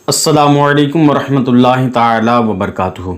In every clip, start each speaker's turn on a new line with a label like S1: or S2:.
S1: अस्सलामुअलैकुम वरहमतुल्लाहि ताला वबरकातुहू।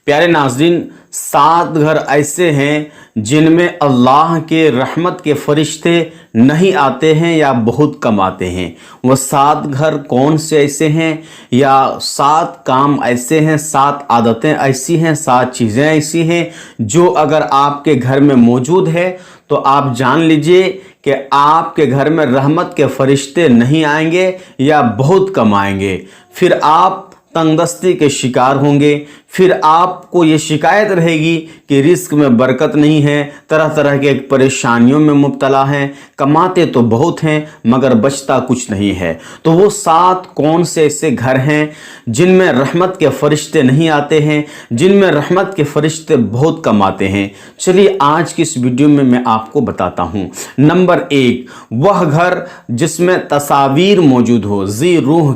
S1: प्यारे नाज़रीन, 7 घर ऐसे हैं जिनमें अल्लाह के रहमत के फरिश्ते नहीं आते हैं या बहुत कम आते हैं। वह 7 घर कौन से ऐसे हैं या 7 काम ऐसे हैं, 7 आदतें ऐसी हैं, 7 चीज़ें ऐसी हैं जो अगर आपके घर में मौजूद है तो आप जान लीजिए कि आपके घर में रहमत के फरिश्ते नहीं आएंगे या बहुत कम आएंगे। फिर आप तंगदस्ती के शिकार होंगे, फिर आपको ये शिकायत रहेगी कि रिस्क में बरकत नहीं है, तरह तरह के परेशानियों में मुब्तला हैं, कमाते तो बहुत हैं मगर बचता कुछ नहीं है। तो वो 7 कौन से ऐसे घर हैं जिनमें रहमत के फरिश्ते नहीं आते हैं, जिनमें रहमत के फरिश्ते बहुत कम आते हैं। चलिए आज की इस वीडियो में मैं आपको बताता हूँ। नंबर 1, वह घर जिसमें तस्वीर मौजूद हो, जी रूह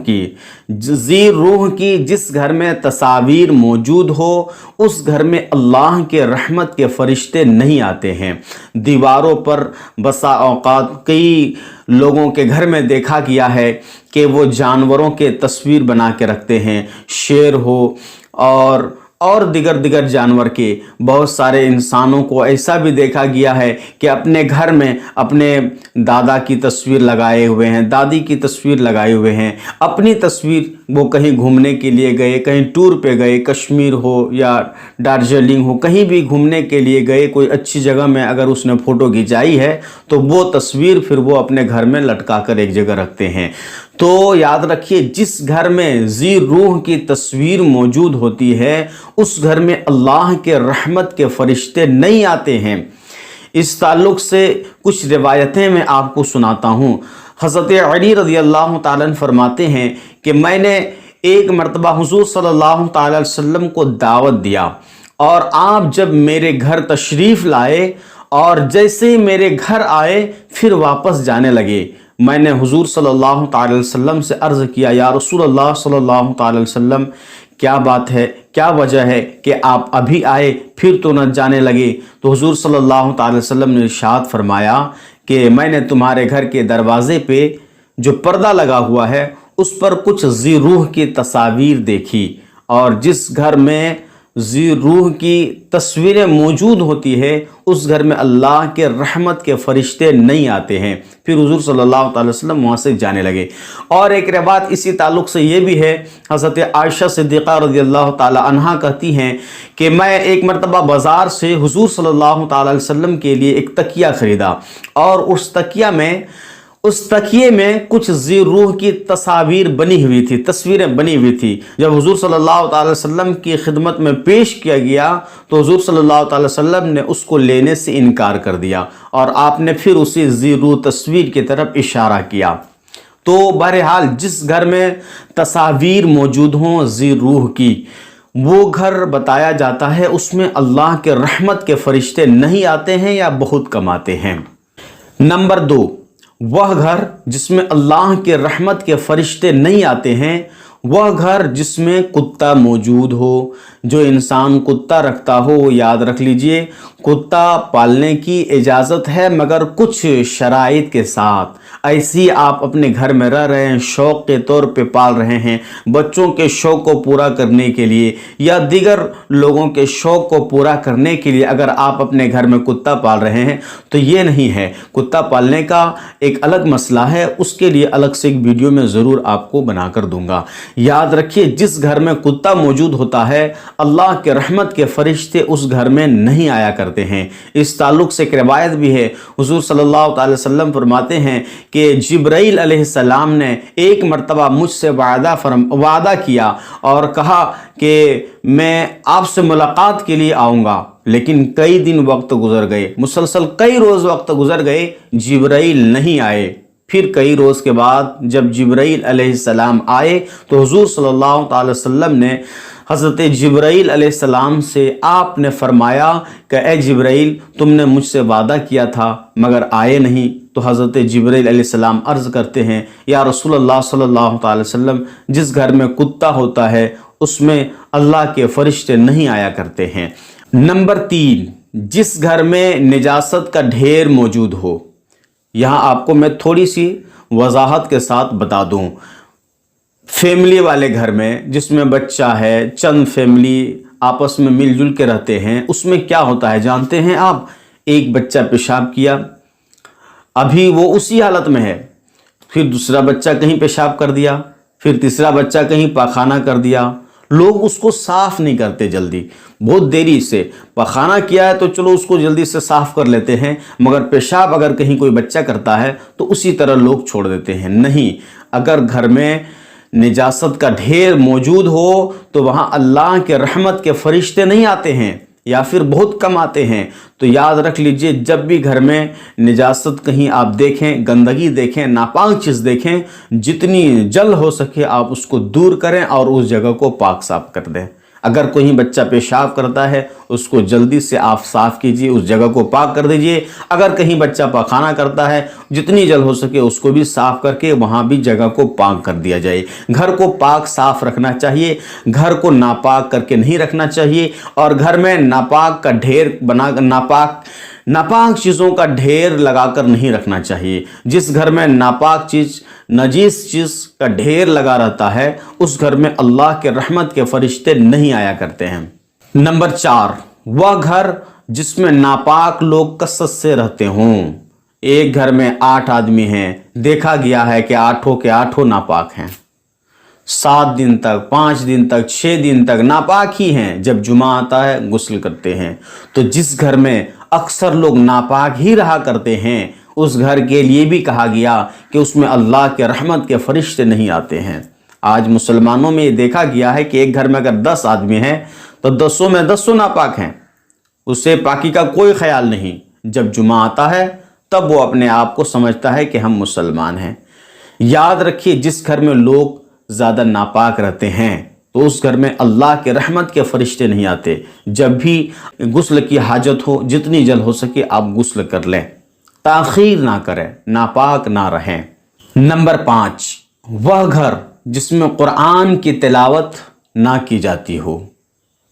S1: की, जिस घर में तस्वीर मौजूद हो उस घर में अल्लाह के रहमत के फरिश्ते नहीं आते हैं। दीवारों पर बसा औकात कई लोगों के घर में देखा गया है कि वो जानवरों के तस्वीर बना के रखते हैं, शेर हो और दिगर जानवर के। बहुत सारे इंसानों को ऐसा भी देखा गया है कि अपने घर में अपने दादा की तस्वीर लगाए हुए हैं, दादी की तस्वीर लगाए हुए हैं, अपनी तस्वीर वो कहीं घूमने के लिए गए, कहीं टूर पे गए, कश्मीर हो या दार्जिलिंग हो, कहीं भी घूमने के लिए गए, कोई अच्छी जगह में अगर उसने फ़ोटो खिंचाई है तो वो तस्वीर फिर वो अपने घर में लटका कर एक जगह रखते हैं। तो याद रखिए, जिस घर में जी रूह की तस्वीर मौजूद होती है उस घर में अल्लाह के रहमत के फरिश्ते नहीं आते हैं। इस ताल्लुक़ से कुछ रिवायतें मैं आपको सुनाता हूँ। हज़रत अली रज़ी अल्लाह ताला अन्हु फरमाते हैं कि मैंने एक मरतबा हुज़ूर सल्लल्लाहु अलैहि वसल्लम को दावत दिया और आप जब मेरे घर तशरीफ़ लाए और जैसे ही मेरे घर आए फिर वापस जाने लगे। मैंने हुजूर सल्लल्लाहु अलैहि वसल्लम से अर्ज़ किया, या रसूलल्लाह सल्लल्लाहु अलैहि वसल्लम, क्या बात है, क्या वजह है कि आप अभी आए फिर तो न जाने लगे? तो हुजूर सल्लल्लाहु अलैहि वसल्लम ने इरशाद फरमाया कि मैंने तुम्हारे घर के दरवाजे पे जो पर्दा लगा हुआ है उस पर कुछ जी रूह की तस्वीर देखी, और जिस घर में जी रूह की तस्वीरें मौजूद होती है उस घर में अल्लाह के रहमत के फरिश्ते नहीं आते हैं। फिर हुजूर सल्लल्लाहु अलैहि वसल्लम वहाँ से जाने लगे। और एक रिवायत इसी ताल्लुक़ से ये भी है, हज़रत आयशा सिद्दीक़ा रज़ियल्लाहु ताला अन्हा कहती हैं कि मैं एक मरतबा बाज़ार से हुजूर सल्लल्लाहु अलैहि वसल्लम के लिए एक तकिया ख़रीदा और उस तकिए में कुछ जी रूह की तस्वीरें बनी हुई थी। जब हुजूर सल्लल्लाहु अलैहि वसल्लम की खिदमत में पेश किया गया तो हुजूर सल्लल्लाहु अलैहि वसल्लम ने उसको लेने से इनकार कर दिया और आपने फिर उसी जी रूह तस्वीर की तरफ इशारा किया। तो बहरहाल जिस घर में तस्वीर मौजूद हों जी रूह की, वो घर बताया जाता है उसमें अल्लाह के रहमत के फरिश्ते नहीं आते हैं या बहुत कम आते हैं। नंबर 2, वह घर जिसमें अल्लाह के रहमत के फरिश्ते नहीं आते हैं, वह घर जिसमें कुत्ता मौजूद हो। जो इंसान कुत्ता रखता हो, याद रख लीजिए, कुत्ता पालने की इजाज़त है मगर कुछ शराइत के साथ। ऐसी आप अपने घर में रह रहे हैं, शौक़ के तौर पे पाल रहे हैं, बच्चों के शौक़ को पूरा करने के लिए या दीगर लोगों के शौक़ को पूरा करने के लिए अगर आप अपने घर में कुत्ता पाल रहे हैं तो ये नहीं है। कुत्ता पालने का एक अलग मसला है, उसके लिए अलग से एक वीडियो में ज़रूर आपको बनाकर दूंगा। याद रखिए, जिस घर में कुत्ता मौजूद होता है अल्लाह के रहमत के फरिश्ते उस घर में नहीं आया करते हैं। इस ताल्लुक़ से एक रिवायत भी है, हुज़ूर सल्लल्लाहु अलैहि वसल्लम फरमाते हैं कि जिब्राइल अलैहिस्सलाम ने एक मरतबा मुझसे वादा किया और कहा कि मैं आपसे मुलाकात के लिए आऊँगा, लेकिन कई दिन वक्त गुजर गए, मुसलसल कई रोज़ वक्त गुजर गए, जिब्राइल नहीं आए। फिर कई रोज़ के बाद जब जिब्राइल अलैहिस्सलाम आए तो हुजूर सल्लल्लाहु अलैहि वसल्लम ने हज़रत जिब्राइल अलैहिस्सलाम से आपने फरमाया कि ए जिब्राइल, तुमने मुझसे वादा किया था मगर आए नहीं। तो हज़रत जिब्राइल अलैहिस्सलाम अर्ज़ करते हैं, या रसूलल्लाह सल्लल्लाहु अलैहि वसल्लम, जिस घर में कुत्ता होता है उसमें अल्लाह के फरिश्ते नहीं आया करते हैं। नंबर 3, जिस घर में निजासत का ढेर मौजूद हो। यहाँ आपको मैं थोड़ी सी वजाहत के साथ बता दूँ। फैमिली वाले घर में जिसमें बच्चा है, चंद फैमिली आपस में मिलजुल के रहते हैं, उसमें क्या होता है जानते हैं आप? एक बच्चा पेशाब किया, अभी वो उसी हालत में है, फिर दूसरा बच्चा कहीं पेशाब कर दिया, फिर तीसरा बच्चा कहीं पाखाना कर दिया। लोग उसको साफ नहीं करते जल्दी, बहुत देरी से। पाखाना किया है तो चलो उसको जल्दी से साफ कर लेते हैं, मगर पेशाब अगर कहीं कोई बच्चा करता है तो उसी तरह लोग छोड़ देते हैं। नहीं, अगर घर में निजासत का ढेर मौजूद हो तो वहाँ अल्लाह के रहमत के फरिश्ते नहीं आते हैं, या फिर बहुत कम आते हैं। तो याद रख लीजिए, जब भी घर में निजासत कहीं आप देखें, गंदगी देखें, नापाक चीज़ देखें, जितनी जल्द हो सके आप उसको दूर करें और उस जगह को पाक साफ कर दें। अगर कोई बच्चा पेशाब करता है उसको जल्दी से आप साफ़ कीजिए, उस जगह को पाक कर दीजिए। अगर कहीं बच्चा पाखाना करता है, जितनी जल्द हो सके उसको भी साफ़ करके वहाँ भी जगह को पाक कर दिया जाए। घर को पाक साफ़ रखना चाहिए, घर को नापाक करके नहीं रखना चाहिए। और घर में नापाक का ढेर नापाक चीज़ों का ढेर लगाकर नहीं रखना चाहिए। जिस घर में नापाक चीज़, नजीस चीज़ का ढेर लगा रहता है, उस घर में अल्लाह के रहमत के फरिश्ते नहीं आया करते हैं। नंबर 4, वह घर जिसमें नापाक लोग कसरत से रहते हों। एक घर में 8 आदमी हैं, देखा गया है कि 8 के 8 नापाक हैं। 7 दिन तक, 5 दिन तक, 6 दिन तक नापाक ही हैं। जब जुमा आता है गुस्ल करते हैं। तो जिस घर में अक्सर लोग नापाक ही रहा करते हैं, उस घर के लिए भी कहा गया कि उसमें अल्लाह के रहमत के फरिश्ते नहीं आते हैं। आज मुसलमानों में ये देखा गया है कि एक घर में अगर 10 आदमी हैं तो 10 में 10 नापाक हैं, उससे पाकी का कोई ख्याल नहीं। जब जुमा आता है तब वो अपने आप को समझता है कि हम मुसलमान हैं। याद रखिए, जिस घर में लोग ज़्यादा नापाक रहते हैं तो उस घर में अल्लाह के रहमत के फरिश्ते नहीं आते। जब भी गुस्ल की हाजत हो, जितनी जल्द हो सके आप गुस्ल कर लें, ताख़ीर ना करें, नापाक ना रहें। नंबर 5, वह घर जिसमें कुरान की तिलावत ना की जाती हो।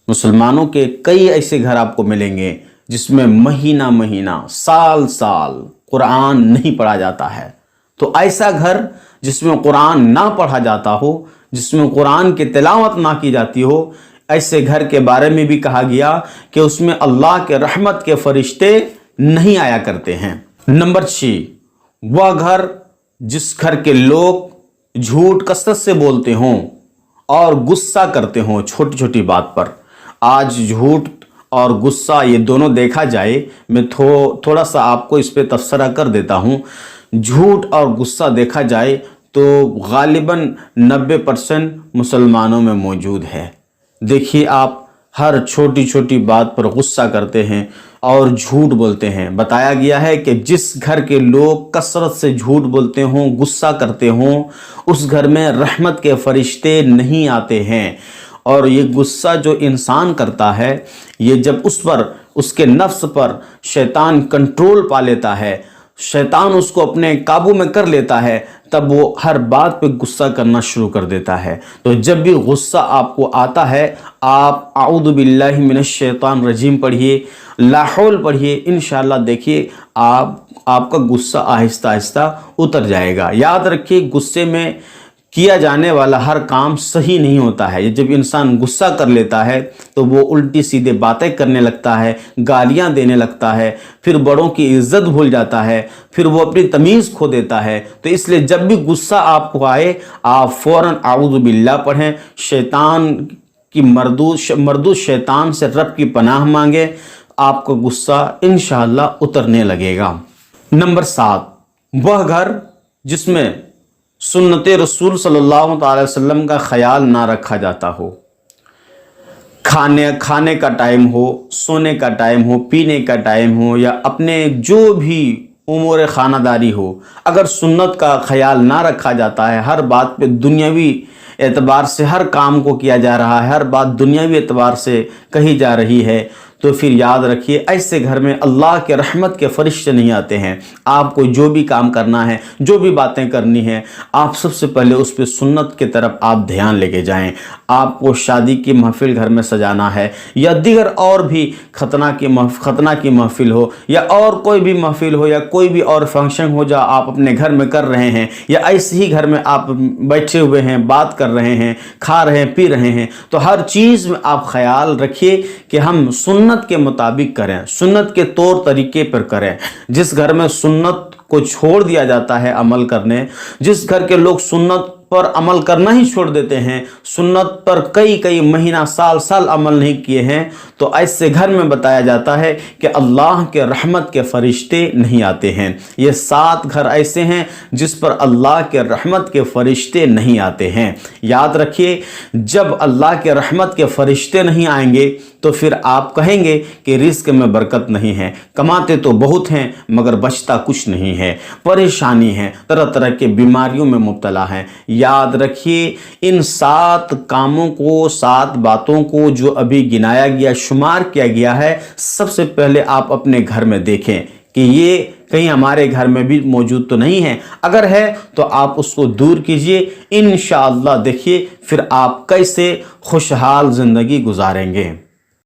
S1: मुसलमानों के कई ऐसे घर आपको मिलेंगे जिसमें महीना महीना, साल साल कुरान नहीं पढ़ा जाता है। तो ऐसा घर जिसमें कुरान ना पढ़ा जाता हो, जिसमें कुरान की तिलावत ना की जाती हो, ऐसे घर के बारे में भी कहा गया कि उसमें अल्लाह के रहमत के फरिश्ते नहीं आया करते हैं। नंबर 6, वह घर जिस घर के लोग झूठ कसरत से बोलते हों और गुस्सा करते हों छोटी छोटी बात पर। आज झूठ और गुस्सा ये दोनों देखा जाए, मैं थोड़ा सा आपको इस पे तबसरा कर देता हूँ। झूठ और गुस्सा देखा जाए तो गालिबन 90% मुसलमानों में मौजूद है। देखिए, आप हर छोटी छोटी बात पर गुस्सा करते हैं और झूठ बोलते हैं। बताया गया है कि जिस घर के लोग कसरत से झूठ बोलते हों, गुस्सा करते हों, उस घर में रहमत के फरिश्ते नहीं आते हैं। और ये गुस्सा जो इंसान करता है, ये जब उस पर, उसके नफ्स पर शैतान कंट्रोल पा लेता है, शैतान उसको अपने काबू में कर लेता है, तब वो हर बात पे गुस्सा करना शुरू कर देता है। तो जब भी गुस्सा आपको आता है, आप आऊदु बिल्लाहि मिनश शैतान रजीम पढ़िए, ला हौल पढ़िए, इंशाअल्लाह देखिए आपका गुस्सा आहिस्ता आहिस्ता उतर जाएगा। याद रखिए, गुस्से में किया जाने वाला हर काम सही नहीं होता है। जब इंसान गुस्सा कर लेता है तो वो उल्टी सीधे बातें करने लगता है, गालियां देने लगता है, फिर बड़ों की इज्जत भूल जाता है, फिर वो अपनी तमीज़ खो देता है। तो इसलिए जब भी गुस्सा आपको आए, आप फ़ौरन आऊज़ु बिल्लाह पढ़ें, शैतान की मरदूद शैतान से रब की पनाह मांगे, आपका गुस्सा इंशाअल्लाह उतरने लगेगा। नंबर 7, वह घर जिसमें सुन्नते रसूल सल्लल्लाहु अलैहि वसल्लम का ख्याल ना रखा जाता हो। खाने का टाइम हो, सोने का टाइम हो, पीने का टाइम हो, या अपने जो भी उमूर खानादारी हो, अगर सुन्नत का ख्याल ना रखा जाता है, हर बात पे दुनियावी एतबार से हर काम को किया जा रहा है, हर बात दुनियावी एतबार से कही जा रही है, तो फिर याद रखिए ऐसे घर में अल्लाह के रहमत के फरिश्ते नहीं आते हैं। आपको जो भी काम करना है, जो भी बातें करनी है, आप सबसे पहले उस पर सुन्नत की तरफ आप ध्यान लेके जाएं। आपको शादी की महफिल घर में सजाना है या दीगर और भी खतना की महफिल हो या और कोई भी महफिल हो या कोई भी और फंक्शन हो जो आप अपने घर में कर रहे हैं, या ऐसे ही घर में आप बैठे हुए हैं, बात कर रहे हैं, खा रहे हैं, पी रहे हैं, तो हर चीज़ में आप ख्याल रखिए कि हम सुन्नत के मुताबिक करें, सुन्नत के तौर तरीके पर करें। जिस घर में सुन्नत को छोड़ दिया जाता है अमल करने, जिस घर के लोग सुन्नत पर अमल करना ही छोड़ देते हैं, सुन्नत पर कई कई महीना साल साल अमल नहीं किए हैं, तो ऐसे घर में बताया जाता है कि अल्लाह के रहमत के फरिश्ते नहीं आते हैं। ये 7 घर ऐसे हैं जिस पर अल्लाह के रहमत के फरिश्ते नहीं आते हैं। याद रखिए, जब अल्लाह के रहमत के फरिश्ते नहीं आएंगे तो फिर आप कहेंगे कि रिस्क में बरकत नहीं है, कमाते तो बहुत हैं मगर बचता कुछ नहीं है, परेशानी है, तरह तरह के बीमारियों में मुब्तला हैं। याद रखिए, इन 7 कामों को, 7 बातों को जो अभी गिनाया गया, शुमार किया गया है, सबसे पहले आप अपने घर में देखें कि ये कहीं हमारे घर में भी मौजूद तो नहीं है। अगर है तो आप उसको दूर कीजिए। इंशाअल्लाह देखिए फिर आप कैसे खुशहाल ज़िंदगी गुजारेंगे।